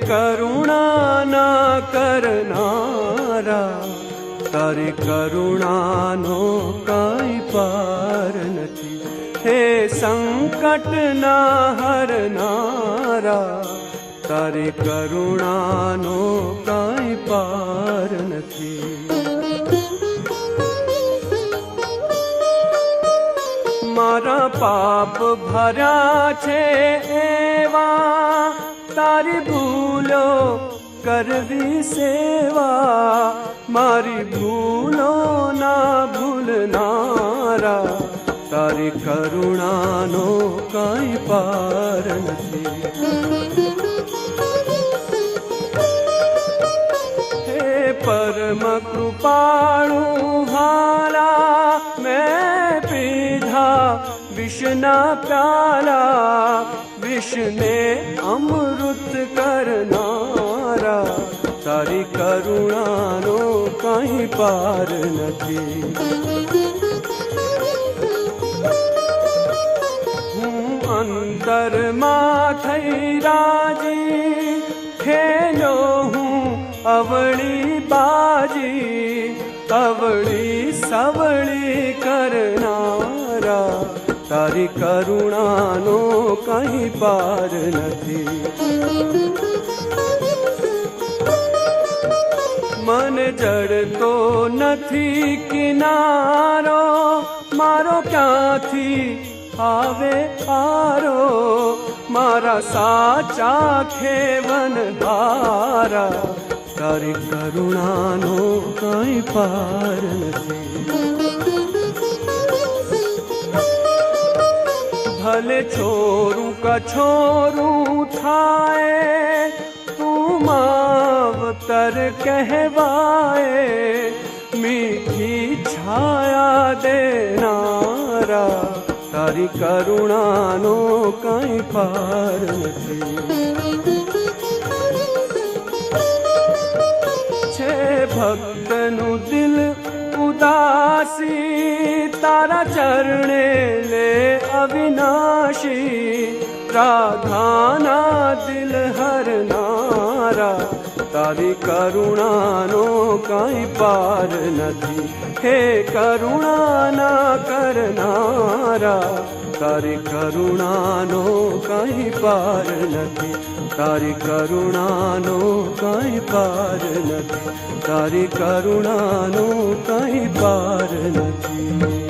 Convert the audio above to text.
કરુણા ના કરનારા, તારી કરુણાનો કઈ પાર નથી. હે સંકટ ના હરનારા, તારી કરુણાનો કઈ પાર નથી. મારા પાપ ભર્યા છે એવા, તારી ભૂલો કરવી સેવા. મારી ભૂલો ના ભૂલનારા, તારી કરુણાનો કઈ પાર નથી. હે પરમ કૃપાળુ હાલા, મેં પીધા વિષના પ્યાલા. વિષને અમૃત કરનારા, તારી કરુણાનો કઈ પાર નથી. હું અંતરમાં થઈ રાજી, ખેલો હું અવળી બાજી. અવળી સવળી કરનારા, તારી કરુણાનો કઈ પાર નથી. મન જડતો નથી કિનારો, મારો ક્યાંથી આવે આરો. મારા સાચા ખેવનહારા, તારી કરુણાનો કઈ પાર નથી. ભલે છોરું કછોરું થાય, તું માવતર કહેવાય. મીઠી છાયા દેનારા, તારી કરુણાનો કઈ પાર નથી. છે ભક્તનું દિલ ઉદાસી, તારા ચરણે લે અવિનાશી. રાધાના દિલ હરનારા, તારી કરુણાનો કઈ પાર નથી. હે કરુણા ના કરનારા, તારી કરુણાનો કઈ પાર નથી. તારી કરુણાનો કઈ પાર નથી. તારી કરુણાનો કઈ પાર નથી.